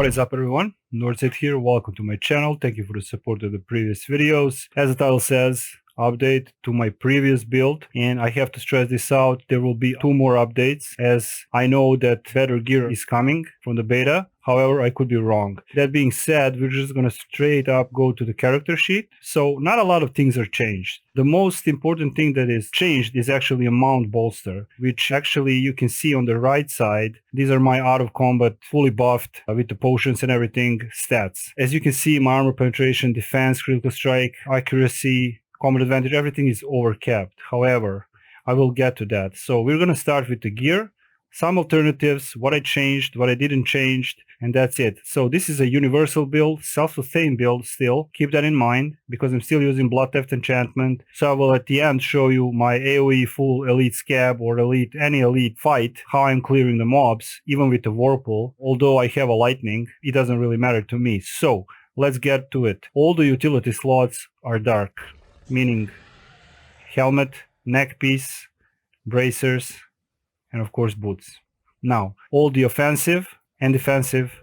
What is up everyone, Northside here, welcome to my channel, thank you for the support of the previous videos. As the title says, update to my previous build, and I have to stress this out, there will be 2 more updates as I know that better gear is coming from the beta. However, I could be wrong. That being said, we're just gonna straight up go to the character sheet. So not a lot of things are changed. The most important thing that is changed is actually a mount bolster, which actually you can see on the right side. These are my out of combat, fully buffed with the potions and everything stats. As you can see, my armor penetration, defense, critical strike, accuracy, combat advantage, everything is overcapped. However, I will get to that. So we're gonna start with the gear. Some alternatives, what I changed, what I didn't change, and that's it. So this is a universal build, self-sustained build still. Keep that in mind because I'm still using Blood Theft enchantment. So I will at the end show you my AoE full elite scab or any elite fight, how I'm clearing the mobs, even with the Whirlpool. Although I have a lightning, it doesn't really matter to me. So let's get to it. All the utility slots are dark, meaning helmet, neck piece, bracers, and of course boots. Now, all the offensive and defensive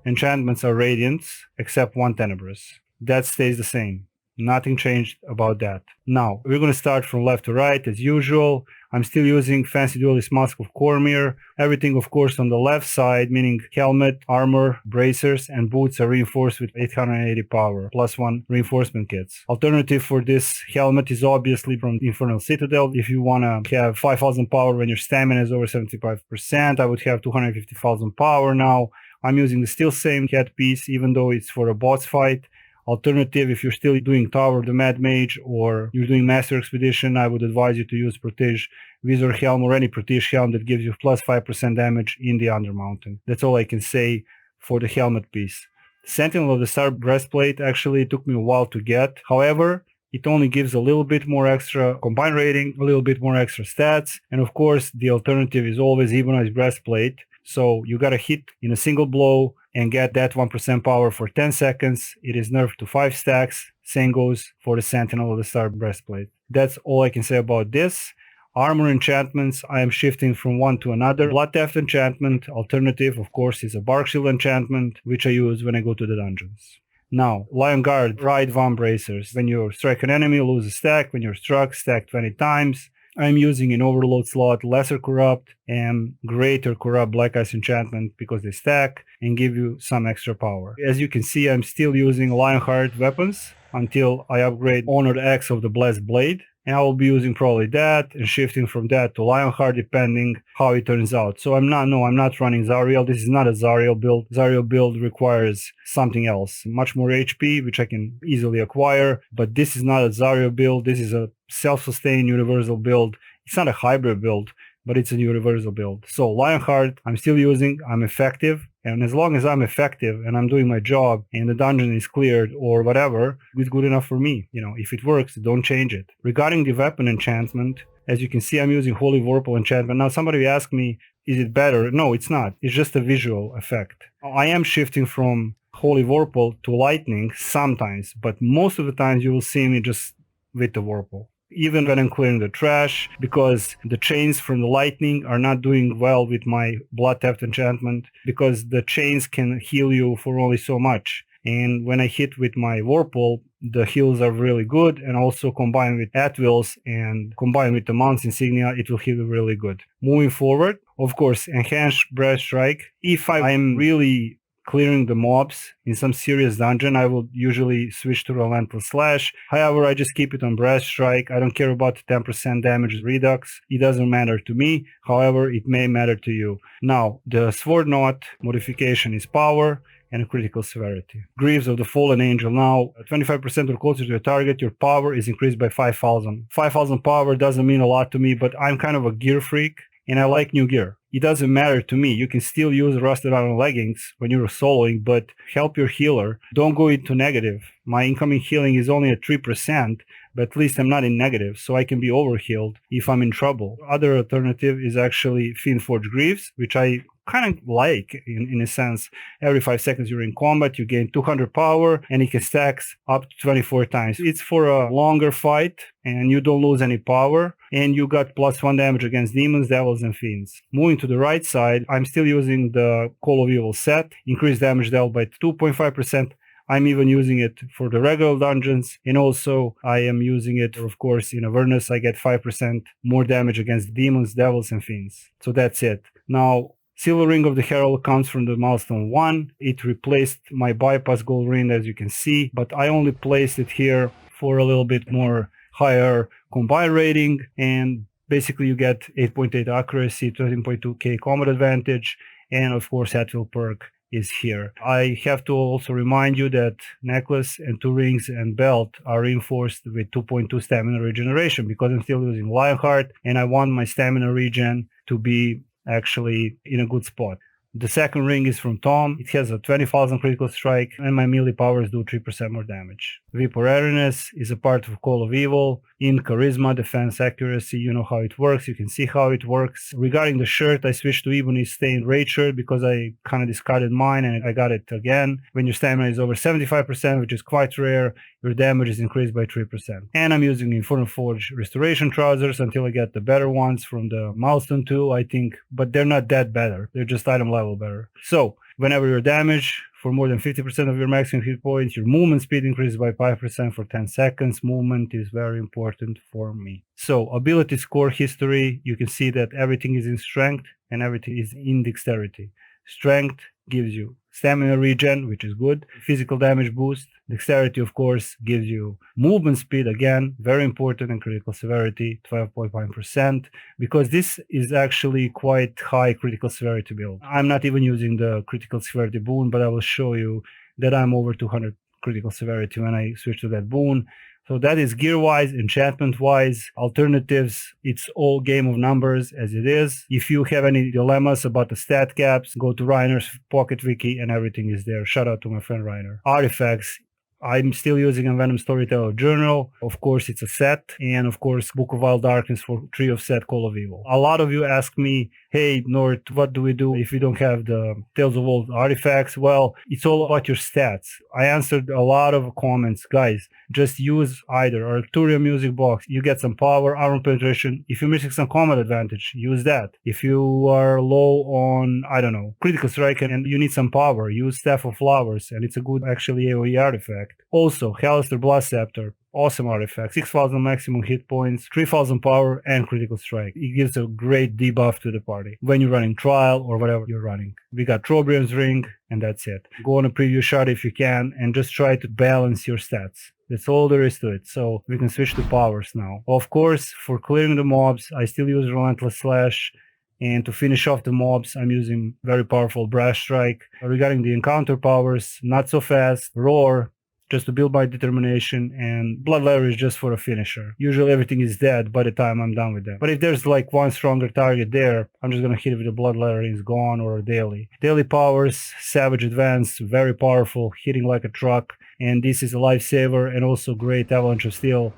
enchantments are radiants, except one tenebrous. That stays the same. Nothing changed about that. Now, we're going to start from left to right as usual. I'm still using Fancy Duelist Mask of Cormyr. Everything, of course, on the left side, meaning helmet, armor, bracers, and boots are reinforced with 880 power, plus 1 reinforcement kits. Alternative for this helmet is obviously from Infernal Citadel. If you want to have 5000 power when your stamina is over 75%, I would have 250,000 power now. I'm using the still same headpiece, even though it's for a boss fight. Alternative, if you're still doing Tower of the Mad Mage or you're doing Master Expedition, I would advise you to use Protege Visor Helm or any Protege Helm that gives you plus 5% damage in the Undermountain. That's all I can say for the helmet piece. Sentinel of the Star Breastplate actually took me a while to get. However, it only gives a little bit more extra combined rating, a little bit more extra stats, and of course the alternative is always Ebonized Breastplate. So you gotta hit in a single blow and get that 1% power for 10 seconds. It is nerfed to 5 stacks. Same goes for the Sentinel of the Star Breastplate. That's all I can say about this. Armor enchantments, I am shifting from one to another. Blood Theft enchantment, alternative, of course, is a Bark Shield enchantment, which I use when I go to the dungeons. Now, Lion Guard, Ride Van Bracers. When you strike an enemy, lose a stack. When you're struck, stack 20 times. I'm using in overload slot Lesser Corrupt and Greater Corrupt Black Ice enchantment because they stack and give you some extra power. As you can see, I'm still using Lionheart weapons until I upgrade Honored X of the Blessed Blade. And I will be using probably that and shifting from that to Lionheart depending how it turns out. So I'm not running Zariel. This is not a Zariel build. Zariel build requires something else. Much more HP, which I can easily acquire. But this is not a Zariel build. This is a self-sustained universal build. It's not a hybrid build, but it's a universal build. So Lionheart, I'm still using. I'm effective. And as long as I'm effective and I'm doing my job and the dungeon is cleared or whatever, it's good enough for me. You know, if it works, don't change it. Regarding the weapon enchantment, as you can see, I'm using Holy Whirlpool enchantment. Now, somebody asked me, is it better? No, it's not. It's just a visual effect. I am shifting from Holy Whirlpool to Lightning sometimes, but most of the times you will see me just with the Whirlpool. Even when I'm clearing the trash, because the chains from the lightning are not doing well with my Blood Theft enchantment, because the chains can heal you for only so much. And when I hit with my Whirlpool, the heals are really good, and also combined with Atwills and combined with the Mount's Insignia, it will heal really good. Moving forward, of course, Enhanced Breast Strike. If I am really clearing the mobs in some serious dungeon, I will usually switch to Relentless Slash. However, I just keep it on Breast Strike. I don't care about the 10% damage redux. It doesn't matter to me. However, it may matter to you. Now, the Sword Knot modification is power and critical severity. Greaves of the Fallen Angel. Now, 25% or closer to your target, your power is increased by 5,000. 5,000 power doesn't mean a lot to me, but I'm kind of a gear freak and I like new gear. It doesn't matter to me. You can still use Rusted Iron Leggings when you're soloing, but help your healer. Don't go into negative. My incoming healing is only at 3%, but at least I'm not in negative, so I can be overhealed if I'm in trouble. Other alternative is actually Fiendforge Greaves, which I kind of like, in a sense, every 5 seconds you're in combat, you gain 200 power, and it can stack up to 24 times. It's for a longer fight, and you don't lose any power, and you got +1 damage against demons, devils, and fiends. Moving to the right side, I'm still using the Call of Evil set, increased damage dealt by 2.5%. I'm even using it for the regular dungeons, and also I am using it, of course, in Avernus. I get 5% more damage against demons, devils, and fiends. So that's it. Now, Silver Ring of the Herald comes from the milestone 1. It replaced my bypass gold ring, as you can see, but I only placed it here for a little bit more higher combine rating, and basically you get 8.8 accuracy, 13.2k combat advantage, and of course Atwill perk is here. I have to also remind you that necklace and 2 rings and belt are reinforced with 2.2 stamina regeneration because I'm still using Lionheart, and I want my stamina regen to be actually in a good spot. The second ring is from Tom. It has a 20,000 critical strike, and my melee powers do 3% more damage. Vaporariness is a part of Call of Evil. In charisma, defense, accuracy, you know how it works. You can see how it works. Regarding the shirt, I switched to Ebony Stained Raid shirt because I kind of discarded mine and I got it again. When your stamina is over 75%, which is quite rare, your damage is increased by 3%. And I'm using Infernal Forge Restoration trousers until I get the better ones from the Milestone 2, I think, but they're not that better. They're just item level better. So, whenever you're damaged for more than 50% of your maximum hit points, your movement speed increases by 5% for 10 seconds. Movement is very important for me. So, ability score history, you can see that everything is in strength and everything is in dexterity. Strength gives you stamina regen, which is good. Physical damage boost. Dexterity, of course, gives you movement speed, again, very important, and critical severity, 12.5%, because this is actually quite high critical severity build. I'm not even using the critical severity boon, but I will show you that I'm over 200 critical severity when I switch to that boon. So that is gear-wise, enchantment-wise. Alternatives, it's all game of numbers as it is. If you have any dilemmas about the stat caps, go to Reiner's Pocket Wiki and everything is there. Shout out to my friend Reiner. Artifacts. I'm still using a Venom Storyteller Journal. Of course, it's a set. And of course, Book of Wild Darkness for Tree of Set Call of Evil. A lot of you ask me, hey, North, what do we do if we don't have the Tales of Old artifacts? Well, it's all about your stats. I answered a lot of comments. Guys, just use either Arturian Music Box. You get some power, armor penetration. If you're missing some combat advantage, use that. If you are low on, I don't know, critical strike and you need some power, use Staff of Flowers. And it's a good, actually, AoE artifact. Also, Halaster Blood Scepter, awesome artifact, 6,000 maximum hit points, 3,000 power, and critical strike. It gives a great debuff to the party when you're running trial or whatever you're running. We got Trobrium's Ring, and that's it. Go on a preview shot if you can, and just try to balance your stats. That's all there is to it. So we can switch to powers now. Of course, for clearing the mobs, I still use Relentless Slash. And to finish off the mobs, I'm using very powerful Brash Strike. Regarding the encounter powers, not so fast. Roar, just to build my determination, and Bloodletter is just for a finisher. Usually everything is dead by the time I'm done with them. But if there's like one stronger target there, I'm just gonna hit it with a Bloodletter and it's gone, or a daily. Daily powers, Savage Advance, very powerful, hitting like a truck, and this is a lifesaver, and also great. Avalanche of Steel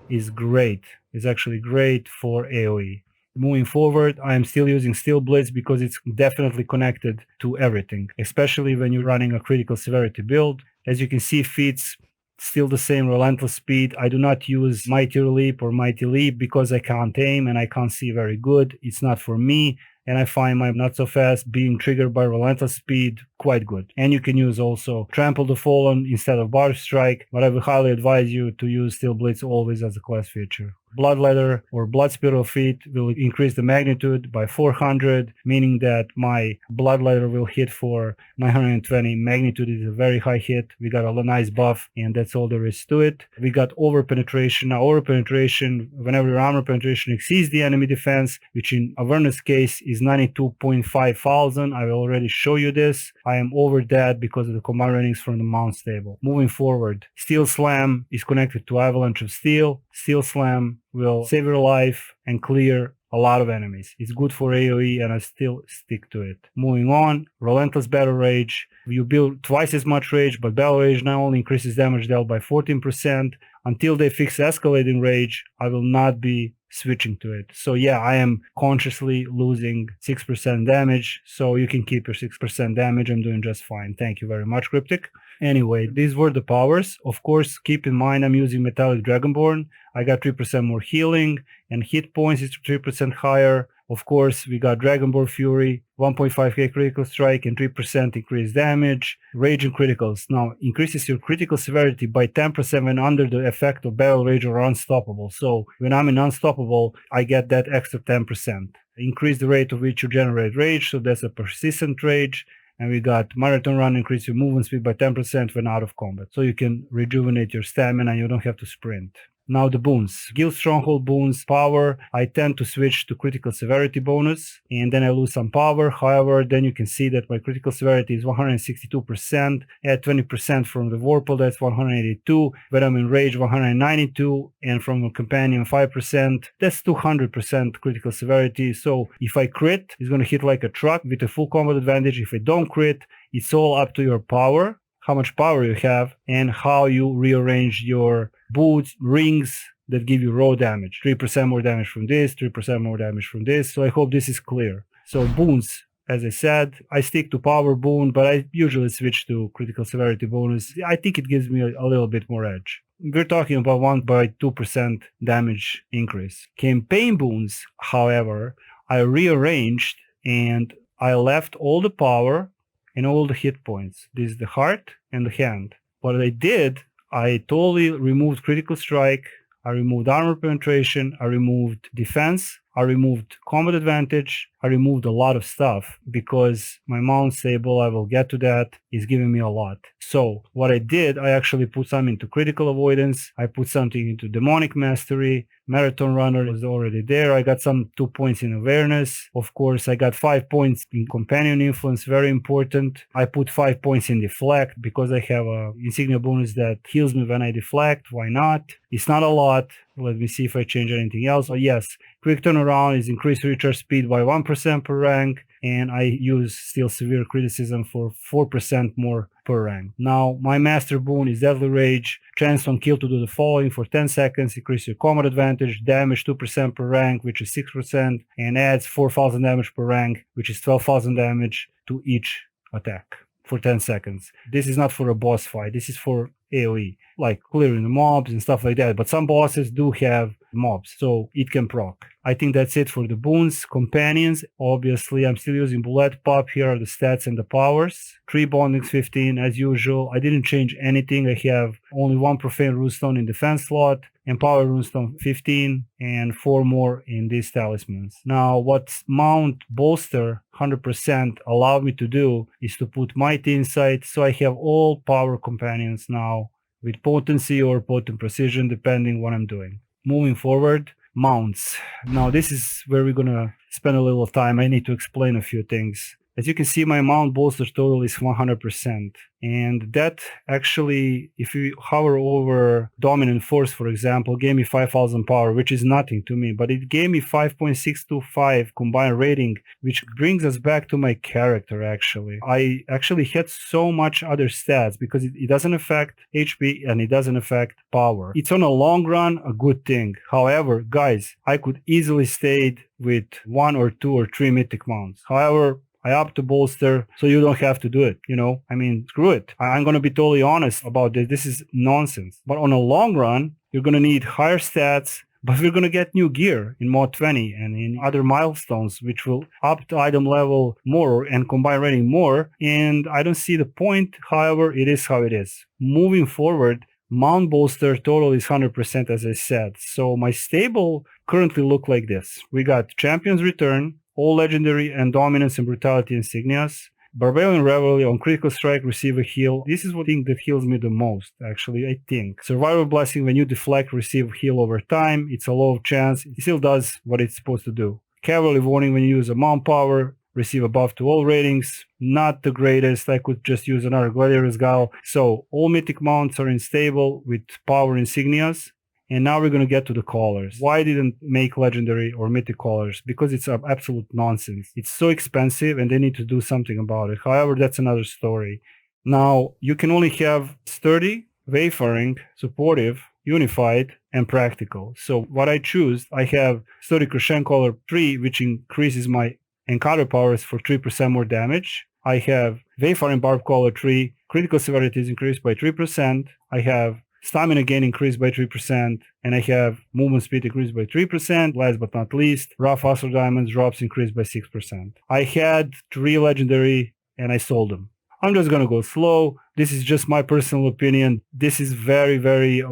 is great. It's actually great for AoE. Moving forward, I am still using Steel Blitz because it's definitely connected to everything, especially when you're running a critical severity build. As you can see, feats still the same relentless speed. I do not use Mighty Leap or Mighty Leap because I can't aim and I can't see very good. It's not for me, and I find my not so fast being triggered by relentless speed quite good. And you can use also Trample the Fallen instead of Barb Strike, but I would highly advise you to use Steel Blitz always as a class feature. Bloodletter or Blood Spiral Feet will increase the magnitude by 400, meaning that my Bloodletter will hit for 920. Magnitude is a very high hit. We got a nice buff, and that's all there is to it. We got Over Penetration. Now, Over Penetration, whenever your armor penetration exceeds the enemy defense, which in Avernus case is 92.5 thousand. I will already show you this. I am over that because of the command ratings from the mount stable. Moving forward, Steel Slam is connected to Avalanche of Steel. Steel Slam will save your life and clear a lot of enemies. It's good for AoE and I still stick to it. Moving on, Relentless Battle Rage. You build twice as much rage, but Battle Rage not only increases damage dealt by 14%. Until they fix Escalating Rage, I will not be switching to it. So yeah, I am consciously losing 6% damage, so you can keep your 6% damage. I'm doing just fine. Thank you very much, Cryptic. Anyway, these were the powers. Of course, keep in mind I'm using Metallic Dragonborn. I got 3% more healing, and hit points is 3% higher. Of course, we got Dragonborn Fury, 1.5k critical strike, and 3% increased damage. Rage and criticals. Now, increases your critical severity by 10% when under the effect of Battle Rage or Unstoppable. So, when I'm in Unstoppable, I get that extra 10%. Increase the rate of which you generate rage, so that's a persistent rage. And we got Marathon Run, increase your movement speed by 10% when out of combat. So you can rejuvenate your stamina and you don't have to sprint. Now the boons. Guild Stronghold boons power. I tend to switch to critical severity bonus and then I lose some power. However, then you can see that my critical severity is 162%. Add 20% from the Vorpal, that's 182. When I'm in Rage, 192. And from a Companion, 5%. That's 200% critical severity. So if I crit, it's going to hit like a truck with a full combat advantage. If I don't crit, it's all up to your power, how much power you have, and how you rearrange your boots, rings that give you raw damage. 3% more damage from this, 3% more damage from this. So I hope this is clear. So boons, as I said, I stick to power boon, but I usually switch to critical severity bonus. I think it gives me a little bit more edge. We're talking about 1 by 2% damage increase. Campaign boons, however, I rearranged and I left all the power and all the hit points. This is the heart and the hand. What I did, I totally removed critical strike, I removed armor penetration, I removed defense, I removed combat advantage, I removed a lot of stuff because my mount stable, I will get to that, is giving me a lot. So what I did, I actually put some into critical avoidance, I put something into demonic mastery, marathon runner is already there, I got some 2 points in awareness, of course I got 5 points in companion influence, very important. I put 5 points in deflect because I have a insignia bonus that heals me when I deflect, why not? It's not a lot. Let me see if I change anything else. Oh yes, quick turnaround is increased recharge speed by 1% per rank, and I use still severe criticism for 4% more per rank. Now my master boon is deadly rage, chance on kill to do the following for 10 seconds, increase your combat advantage, damage 2% per rank, which is 6%, and adds 4,000 damage per rank, which is 12,000 damage to each attack for 10 seconds. This is not for a boss fight, this is for AoE, like clearing the mobs and stuff like that, but some bosses do have mobs, so it can proc. I think that's it for the boons. Companions, obviously I'm still using bullet pop. Here are the stats and the powers. 3 bondings 15 as usual. I didn't change anything. I have only 1 profane runestone in defense slot, and power runestone 15, and 4 more in these talismans. Now what mount bolster 100% allowed me to do is to put mighty insight, so I have all power companions now with potency or potent precision depending what I'm doing. Moving forward, mounts. Now this is where we're gonna spend a little time. I need to explain a few things. As you can see, my mount bolster total is 100%. And that actually, if you hover over dominant force, for example, gave me 5,000 power, which is nothing to me, but it gave me 5.625 combined rating, which brings us back to my character actually. I actually had so much other stats because it doesn't affect HP and it doesn't affect power. It's on a long run a good thing. However, guys, I could easily stayed with 1 or 2 or 3 mythic mounts. However, I opt to bolster, so you don't have to do it, you know? I mean, screw it. I'm going to be totally honest about this. This is nonsense. But on a long run, you're going to need higher stats, but we're going to get new gear in mod 20 and in other milestones, which will up the item level more and combine rating more. And I don't see the point. However, it is how it is. Moving forward, mount bolster total is 100%, as I said. So my stable currently look like this. We got Champion's Return, all legendary and dominance and brutality insignias. Barbarian Revelry on critical strike, receive a heal. This is the thing that heals me the most, actually, I think. Survival Blessing, when you deflect, receive heal over time. It's a low chance. It still does what it's supposed to do. Cavalry Warning, when you use a mount power, receive a buff to all ratings. Not the greatest. I could just use another Gladiator's Gal. So all mythic mounts are in stable with power insignias. And now we're going to get to the collars. Why didn't make legendary or mythic collars? Because it's absolute nonsense. It's so expensive and they need to do something about it. However, that's another story. Now, you can only have sturdy, wayfaring, supportive, unified, and practical. So what I choose, I have Sturdy Crescent Collar 3, which increases my encounter powers for 3% more damage. I have Wayfaring Barb Collar 3, critical severity is increased by 3%. I have stamina gain increased by 3%, and I have movement speed increased by 3%. Last but not least, Rough Astral Diamonds drops increased by 6%. I had 3 legendary and I sold them. I'm just gonna go slow. This is just my personal opinion. This is very, very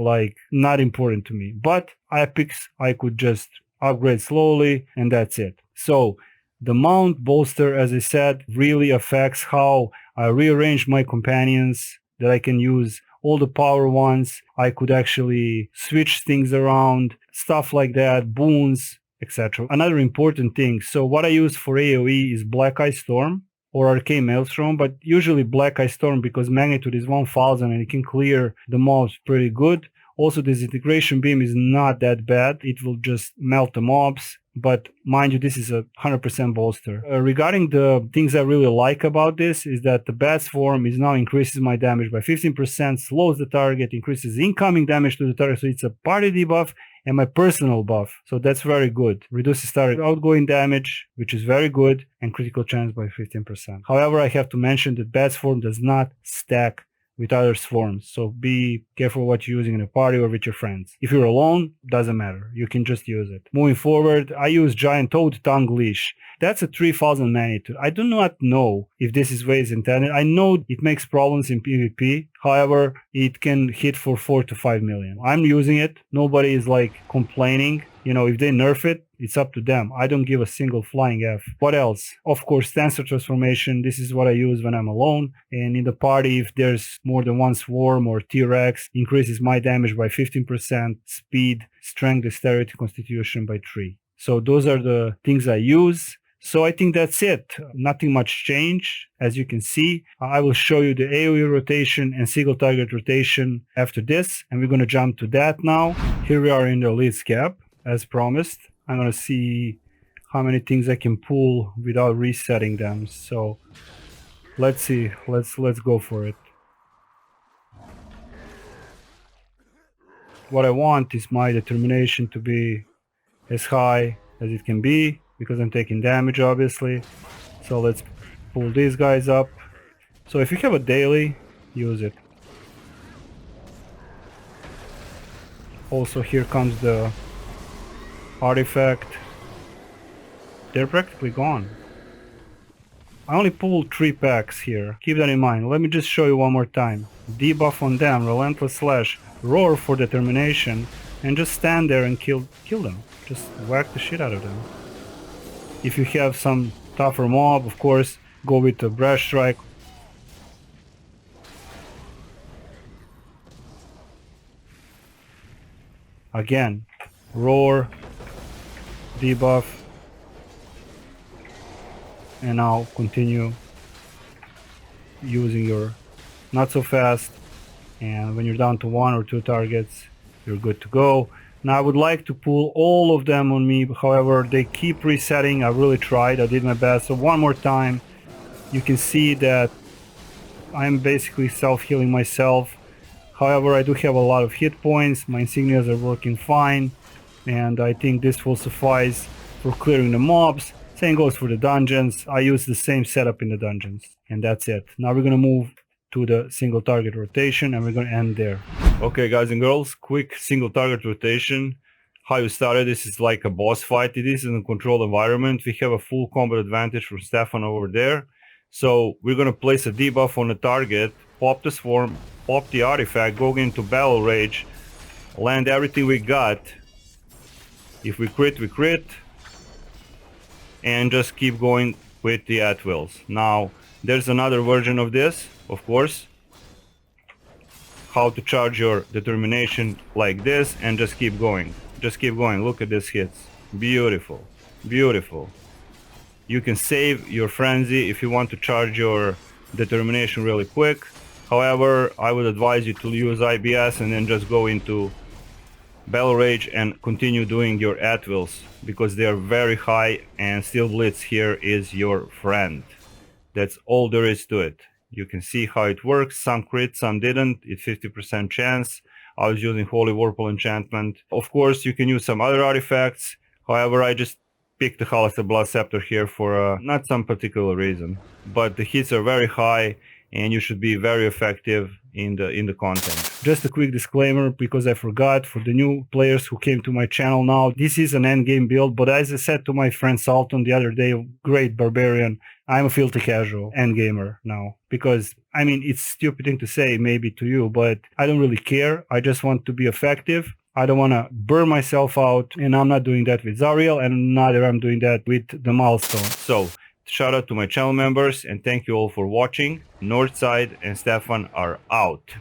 not important to me. But epics, I could just upgrade slowly and that's it. So the mount bolster, as I said, really affects how I rearrange my companions that I can use all the power ones. I could actually switch things around, stuff like that, boons, etc. Another important thing, so what I use for AoE is Black Eye Storm or Arcane Maelstrom, but usually Black Eye Storm because magnitude is 1000 and it can clear the mobs pretty good. Also, Disintegration Beam is not that bad. It will just melt the mobs. But mind you, this is a 100% bolster. Regarding the things I really like about this is that the Bat's form is now increases my damage by 15%, slows the target, increases incoming damage to the target. So it's a party debuff and my personal buff. So that's very good. Reduces target outgoing damage, which is very good, and critical chance by 15%. However, I have to mention that Bat's form does not stack with other swarms, so be careful what you're using in a party or with your friends. If you're alone, doesn't matter, you can just use it. Moving forward, I use Giant Toad Tongue Leash. That's a 3000 magnitude. I do not know if this is way is intended. I know it makes problems in PvP, however, it can hit for 4 to 5 million. I'm using it, nobody is complaining. You know, if they nerf it, it's up to them. I don't give a single flying F. What else? Of course, Stancer Transformation. This is what I use when I'm alone. And in the party, if there's more than one swarm or T-Rex, increases my damage by 15%, speed, strength, dexterity, constitution by 3. So those are the things I use. So I think that's it. Nothing much change. As you can see, I will show you the AoE rotation and single target rotation after this. And we're going to jump to that now. Here we are in the Elite's cap. As promised, I'm gonna see how many things I can pull without resetting them. So let's see, let's go for it. What I want is my determination to be as high as it can be because I'm taking damage obviously. So let's pull these guys up. So if you have a daily, use it. Also here comes the artifact. They're practically gone. I only pulled 3 packs here. Keep that in mind. Let me just show you one more time. Debuff on them, Relentless Slash, Roar for determination, and just stand there and kill them. Just whack the shit out of them. If you have some tougher mob, of course, go with the Brash Strike. Again, Roar, debuff, and now continue using your not so fast, and when you're down to 1 or 2 targets you're good to go. Now I would like to pull all of them on me, however they keep resetting. I really tried, I did my best. So one more time, you can see that I'm basically self-healing myself. However, I do have a lot of hit points, my insignias are working fine, and I think this will suffice for clearing the mobs. Same goes for the dungeons. I use the same setup in the dungeons, and that's it. Now we're gonna move to the single target rotation and we're gonna end there. Okay guys and girls, quick single target rotation. How you started, this is like a boss fight. It is in a controlled environment. We have a full combat advantage from Stefan over there. So we're gonna place a debuff on the target, pop the swarm, pop the artifact, go into battle rage, land everything we got. If we crit, we crit, and just keep going with the at-wills. Now, there's another version of this, of course. How to charge your determination like this and just keep going. Just keep going. Look at these hits. Beautiful. Beautiful. You can save your frenzy if you want to charge your determination really quick. However, I would advise you to use IBS and then just go into Battle Rage and continue doing your at-wills because they are very high, and Steel Blitz here is your friend. That's all there is to it. You can see how it works. Some crit, some didn't. It's 50% chance. I was using Holy Whirlpool enchantment. Of course, you can use some other artifacts. However, I just picked the Halaster Blood Scepter here for not some particular reason. But the hits are very high, and you should be very effective in the content. Just a quick disclaimer, because I forgot, for the new players who came to my channel now, this is an endgame build, but as I said to my friend Sultan the other day, great Barbarian, I'm a filthy casual endgamer now. Because, I mean, it's a stupid thing to say maybe to you, but I don't really care. I just want to be effective. I don't want to burn myself out, and I'm not doing that with Zariel, and neither I'm doing that with the milestone. So, shout out to my channel members, and thank you all for watching. Northside and Stefan are out.